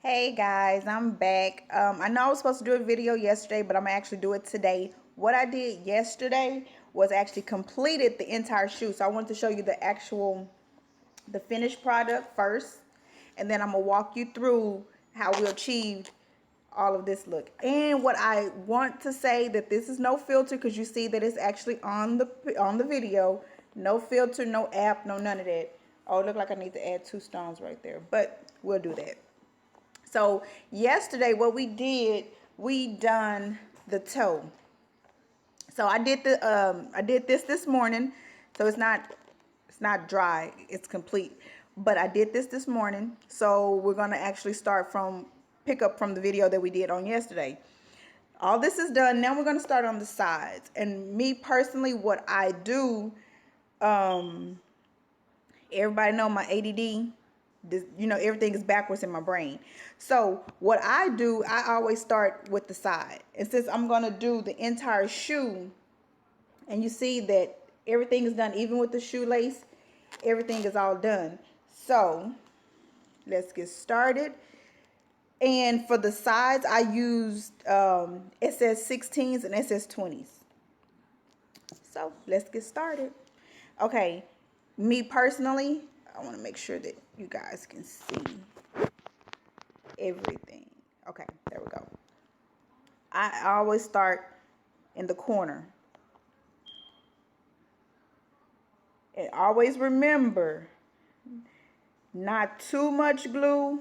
Hey guys, I'm back. I know I was supposed to do a video yesterday, but I'm gonna actually do it today. What I did yesterday was actually completed the entire shoe. So I wanted to show you the finished product first, and then I'm gonna walk you through how we achieved all of this look. And what I want to say that this is no filter, because you see that it's actually on the video. No filter, no app, no none of that. Oh, it look like I need to add 2 stones right there, but we'll do that. So yesterday what we did, we done the toe. So I did this morning. So it's not dry, it's complete. But I did this morning. So we're going to actually pick up from the video that we did on yesterday. All this is done. Now we're going to start on the sides. And me personally, what I do, everybody know my ADD. Everything is backwards in my brain. So what I do, I always start with the side. And since I'm going to do the entire shoe, and you see that everything is done, even with the shoelace, everything is all done. So let's get started. And for the sides, I used SS16s and SS20s. So let's get started. Okay, me personally, I want to make sure that you guys can see everything. Okay, there we go. I always start in the corner. And always remember, not too much glue,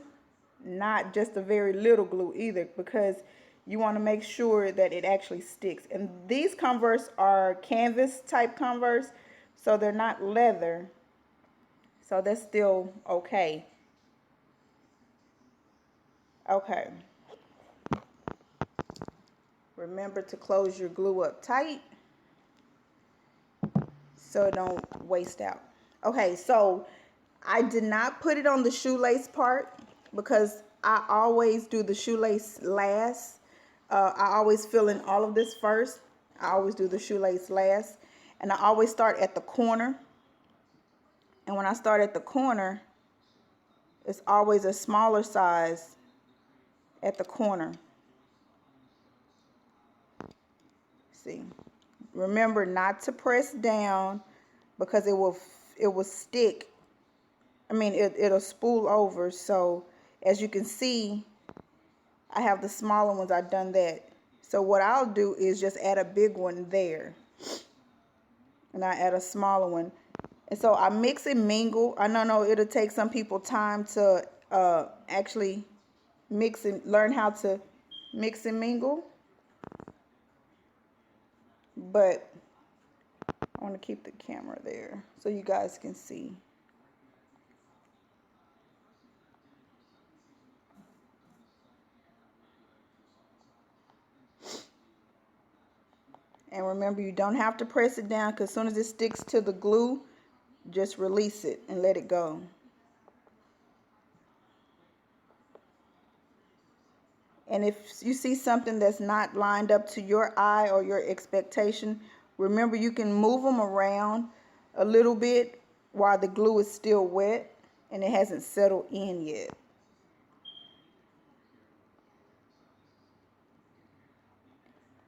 not just a very little glue either, because you want to make sure that it actually sticks. And these Converse are canvas type Converse, so they're not leather. So that's still okay. Okay. Remember to close your glue up tight so it don't waste out. Okay, so I did not put it on the shoelace part because I always do the shoelace last. I always fill in all of this first. I always do the shoelace last. And I always start at the corner. And when I start at the corner, it's always a smaller size at the corner. See, remember not to press down because it will stick. I mean, it'll spool over. So as you can see, I have the smaller ones. I've done that. So what I'll do is just add a big one there, and I add a smaller one. And so I mix and mingle. I know it'll take some people time to actually mix and learn how to mix and mingle, but I want to keep the camera there so you guys can see. And remember, you don't have to press it down, because as soon as it sticks to the glue, just release it and let it go. And if you see something that's not lined up to your eye or your expectation, remember you can move them around a little bit while the glue is still wet and it hasn't settled in yet.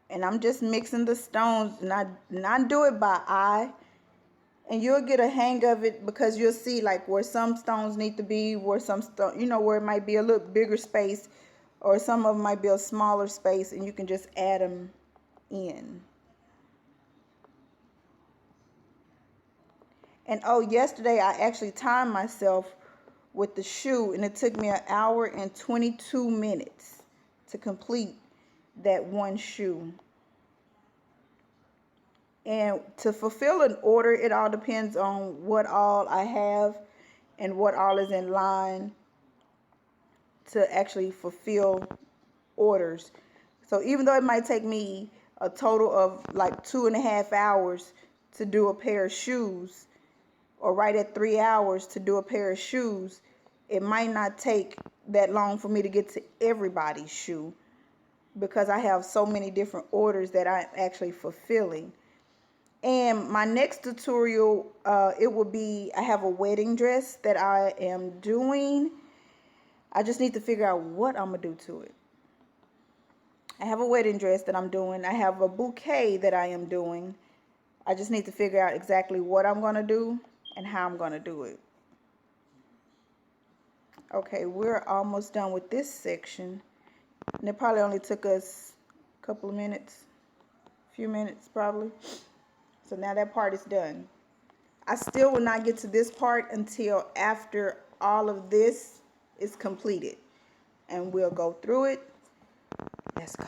And I'm just mixing the stones, not do it by eye. And you'll get a hang of it, because you'll see like where some stones need to be, where some where it might be a little bigger space, or some of them might be a smaller space, and you can just add them in. And oh, yesterday I actually timed myself with the shoe, and it took me 1 hour and 22 minutes to complete that one shoe. And to fulfill an order, it all depends on what all I have and what all is in line to actually fulfill orders. So even though it might take me a total of like 2.5 hours to do a pair of shoes, or right at 3 hours to do a pair of shoes, it might not take that long for me to get to everybody's shoe, because I have so many different orders that I'm actually fulfilling. And my next tutorial, it will be, I have a wedding dress that I am doing. I just need to figure out what I'm going to do to it. I have a wedding dress that I'm doing. I have a bouquet that I am doing. I just need to figure out exactly what I'm going to do and how I'm going to do it. Okay, we're almost done with this section. And it probably only took us a couple of minutes, a few minutes probably. So now that part is done. I still will not get to this part until after all of this is completed. And we'll go through it. Let's go.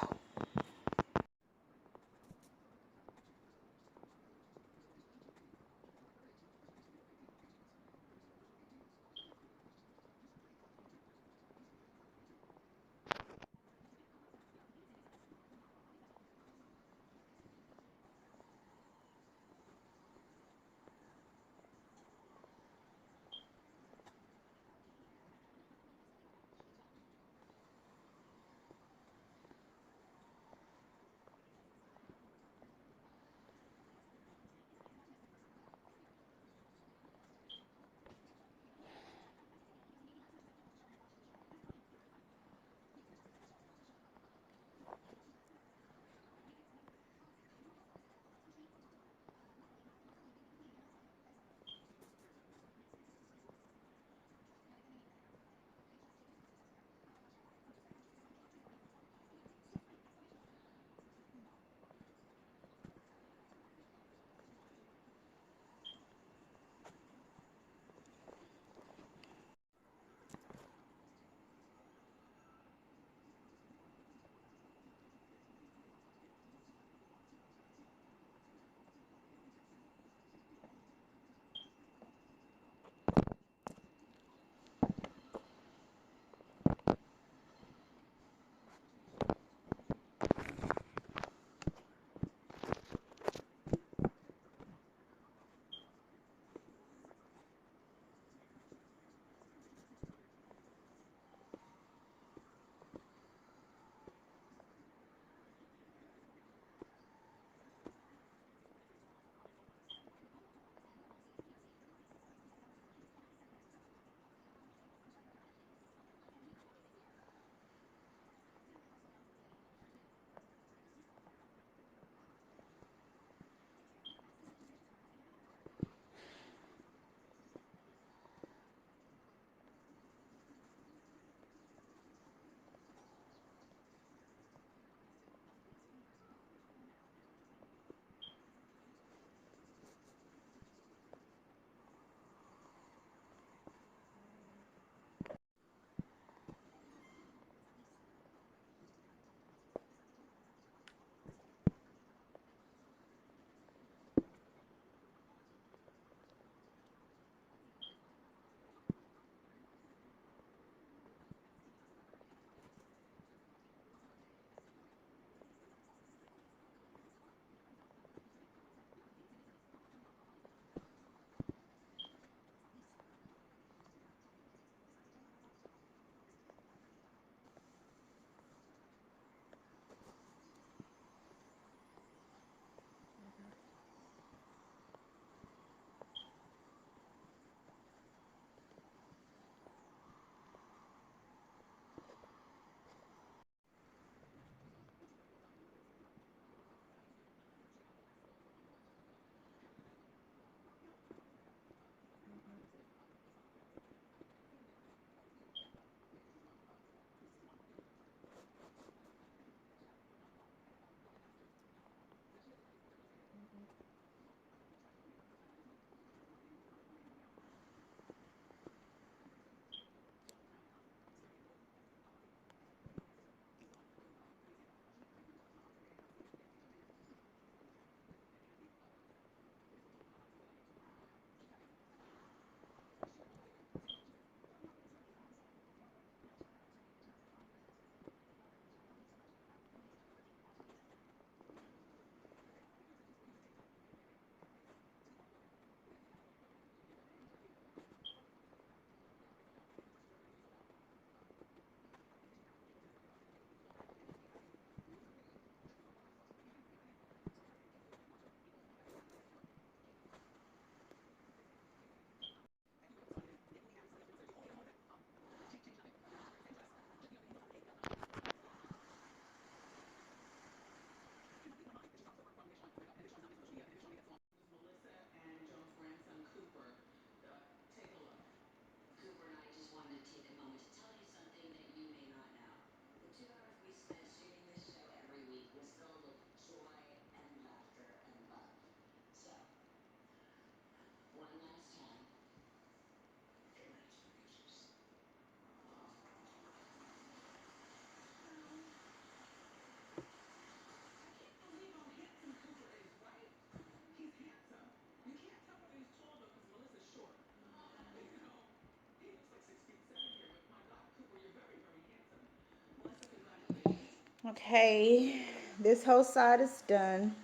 Okay, this whole side is done.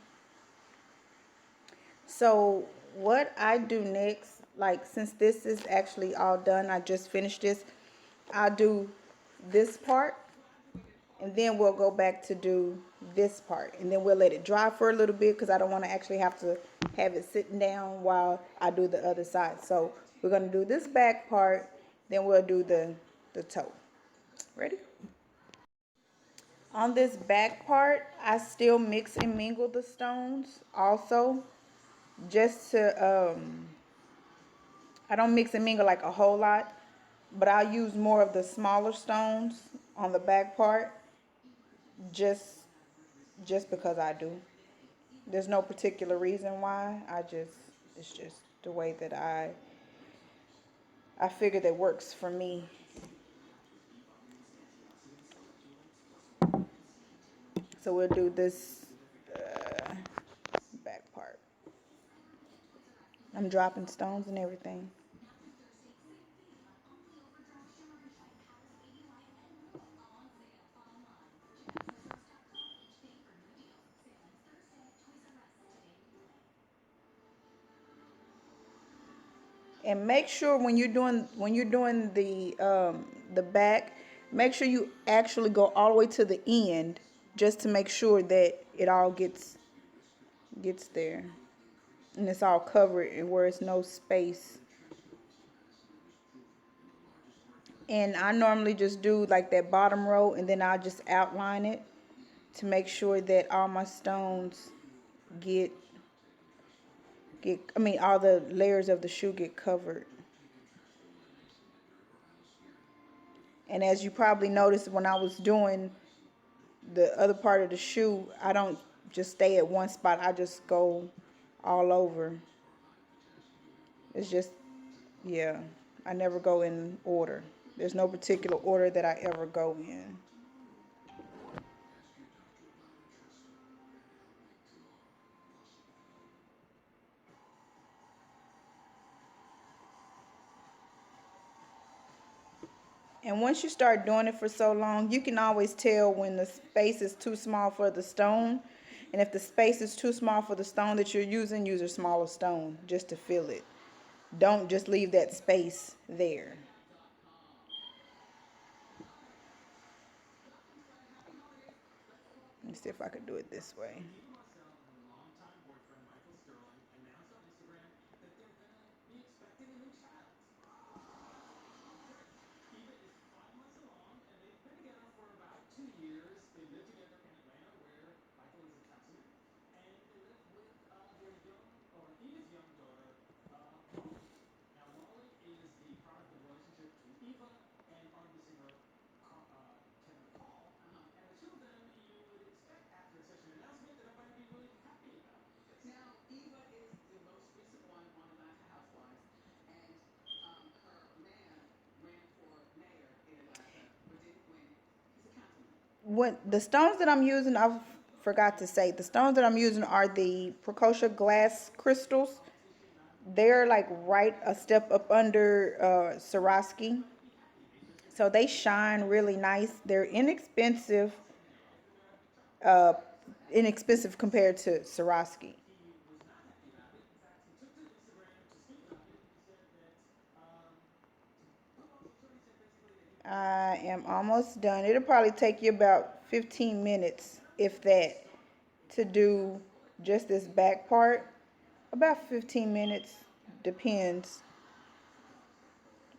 So what I do next, like since this is actually all done, I just finished this, I'll do this part and then we'll go back to do this part and then we'll let it dry for a little bit because I don't want to actually have to have it sitting down while I do the other side. So we're going to do this back part, then we'll do the toe. Ready? On this back part, I still mix and mingle the stones also, just to I don't mix and mingle like a whole lot, but I'll use more of the smaller stones on the back part just because I do. There's no particular reason why. It's just the way that I figure that works for me. So we'll do this back part. I'm dropping stones and everything. And make sure when you're doing the back, make sure you actually go all the way to the end just to make sure that it all gets there and it's all covered and where it's no space. And I normally just do like that bottom row and then I'll just outline it to make sure that all my stones get I mean all the layers of the shoe get covered. And as you probably noticed when I was doing the other part of the shoe, I don't just stay at one spot. I just go all over. It's just, yeah, I never go in order. There's no particular order that I ever go in. And once you start doing it for so long, you can always tell when the space is too small for the stone. And if the space is too small for the stone that you're using, use a smaller stone just to fill it. Don't just leave that space there. Let me see if I could do it this way. When the stones that I'm using, I forgot to say, the stones that I'm using are the Preciosa Glass Crystals. They're like right a step up under Swarovski. So they shine really nice. They're uh, inexpensive compared to Swarovski. I am almost done. It'll probably take you about 15 minutes, if that, to do just this back part. About 15 minutes, depends.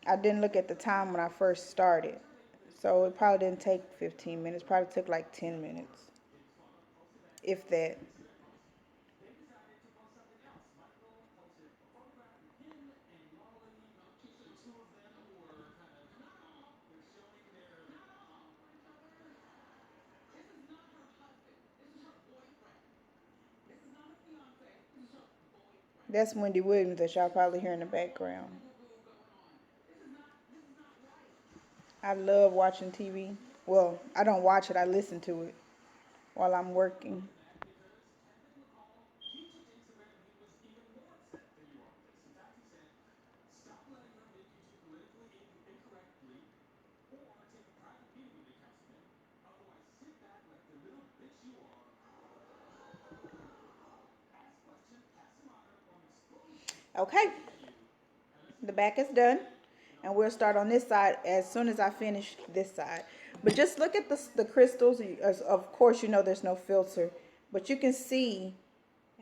I didn't look at the time when I first started. So it probably didn't take 15 minutes, probably took like 10 minutes, if that. That's Wendy Williams that y'all probably hear in the background. I love watching TV. Well, I don't watch it, I listen to it while I'm working. Okay, the back is done, and we'll start on this side as soon as I finish this side. But just look at the crystals. Of course, you know there's no filter, but you can see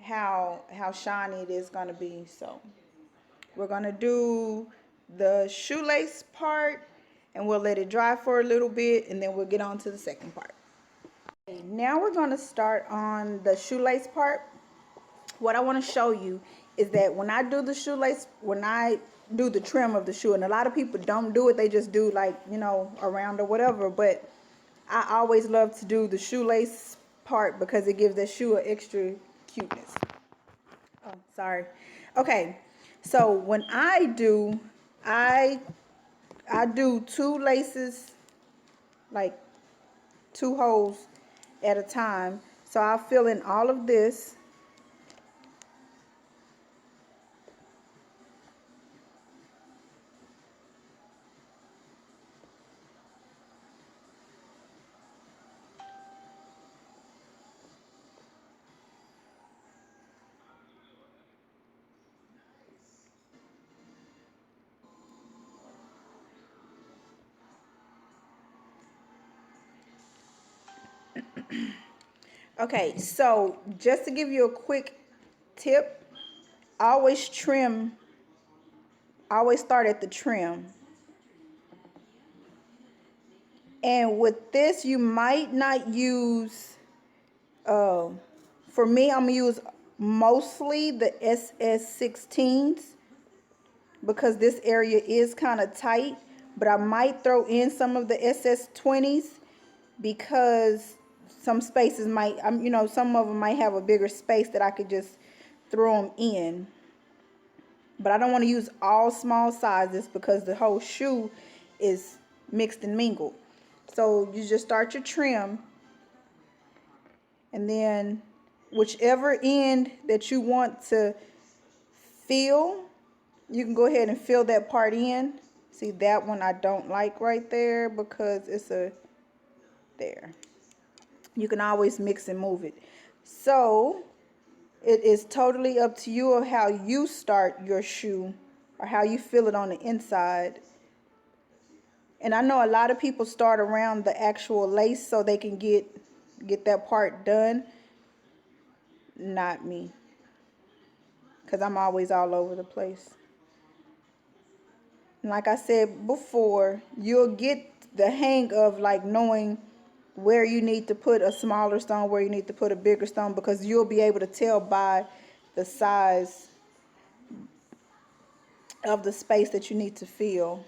how shiny it is going to be. So we're going to do the shoelace part, and we'll let it dry for a little bit, and then we'll get on to the second part. Now we're going to start on the shoelace part. What I want to show you is that when I do the shoelace, when I do the trim of the shoe, and a lot of people don't do it, they just do like, you know, around or whatever, but I always love to do the shoelace part because it gives that shoe an extra cuteness. Oh, sorry. Okay, so when I do two laces, like two holes at a time. So I'll fill in all of this. Okay, so just to give you a quick tip, always trim, always start at the trim. And with this, you might not use, for me, I'm going to use mostly the SS16s because this area is kind of tight, but I might throw in some of the SS20s because some spaces might, you know, some of them might have a bigger space that I could just throw them in. But I don't want to use all small sizes because the whole shoe is mixed and mingled. So you just start your trim, and then whichever end that you want to fill, you can go ahead and fill that part in. See, that one I don't like right there because it's a, there. You can always mix and move it. So it is totally up to you of how you start your shoe or how you feel it on the inside. And I know a lot of people start around the actual lace so they can get that part done. Not me, because I'm always all over the place. And like I said before, you'll get the hang of like knowing where you need to put a smaller stone, where you need to put a bigger stone, because you'll be able to tell by the size of the space that you need to fill.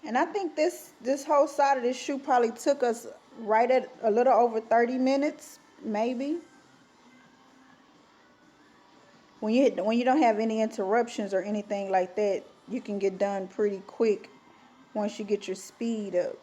And I think this whole side of this shoe probably took us right at a little over 30 minutes, maybe. When you don't have any interruptions or anything like that, you can get done pretty quick once you get your speed up.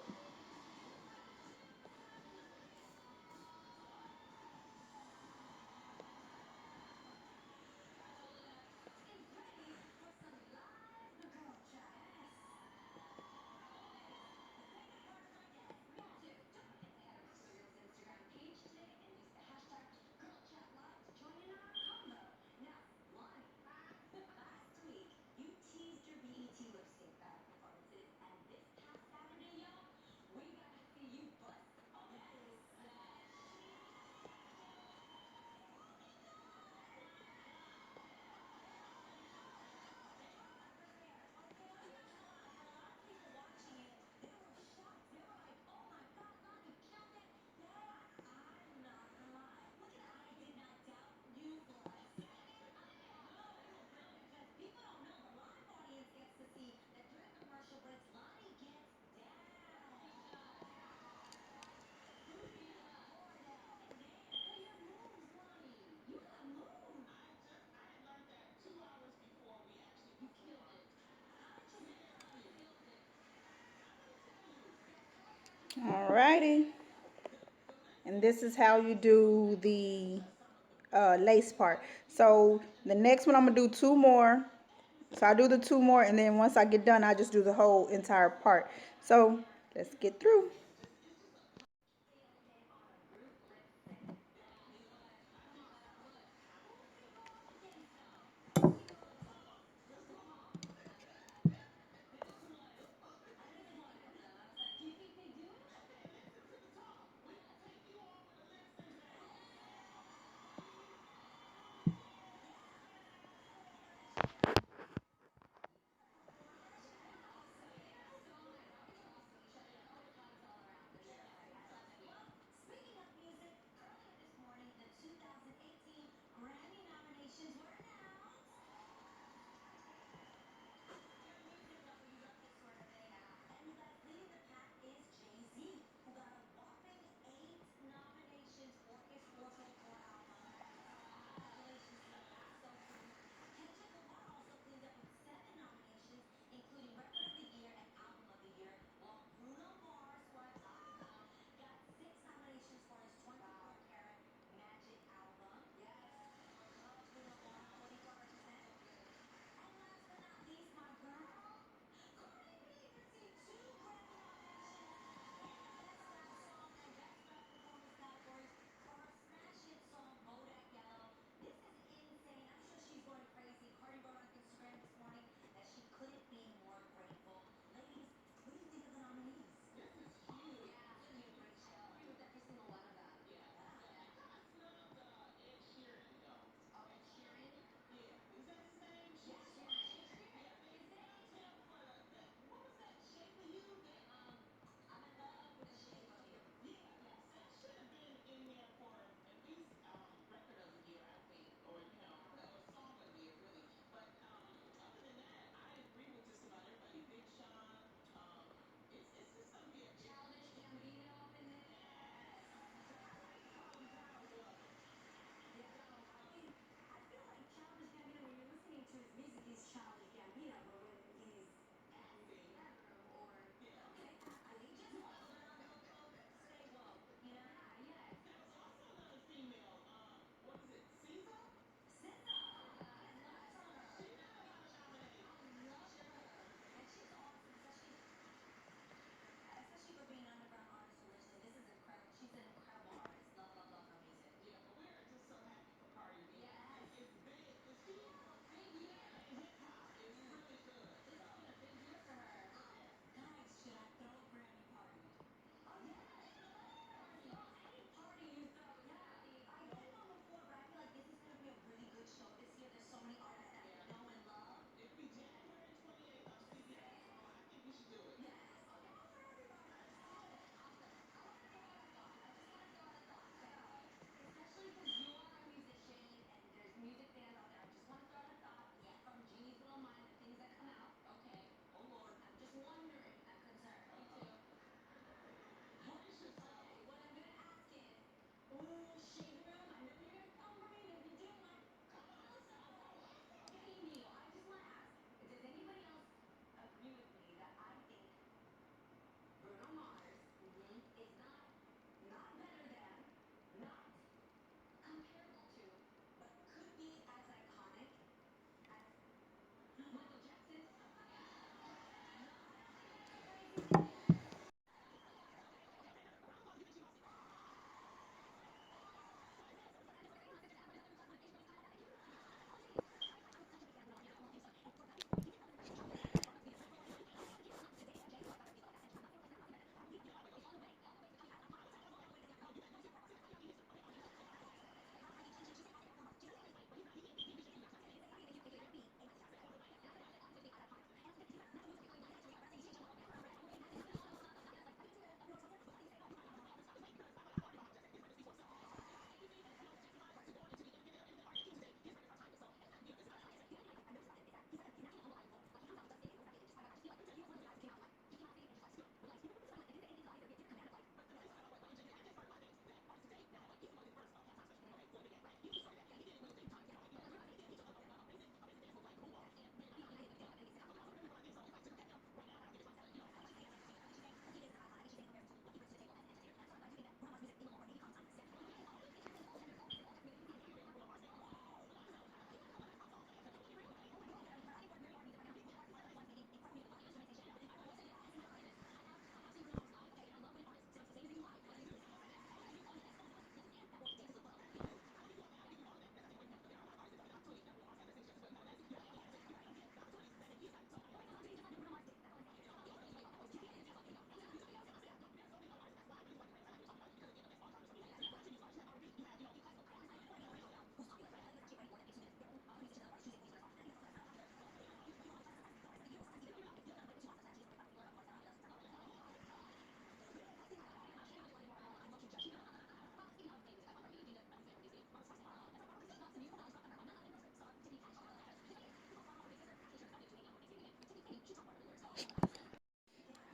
Alrighty. And this is how you do the lace part. So the next one I'm gonna do two more. So I do the two more, and then once I get done, I just do the whole entire part. So let's get through.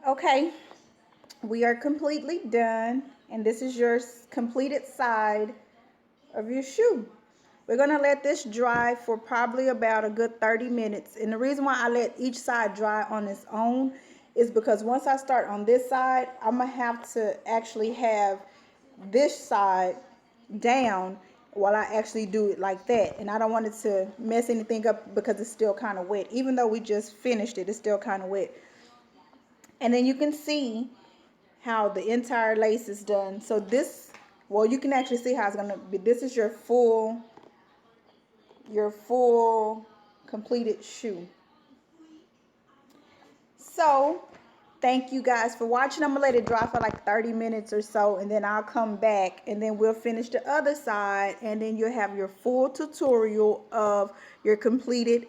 Okay, we are completely done, and this is your completed side of your shoe. We're gonna let this dry for probably about a good 30 minutes. And the reason why I let each side dry on its own is because once I start on this side, I'm gonna have to actually have this side down while I actually do it like that. And I don't want it to mess anything up because it's still kind of wet. Even though we just finished it, it's still kind of wet. And then you can see how the entire lace is done. So this, well, you can actually see how it's gonna be. This is your full completed shoe. So thank you guys for watching. I'm gonna let it dry for like 30 minutes or so, and then I'll come back and then we'll finish the other side, and then you'll have your full tutorial of your completed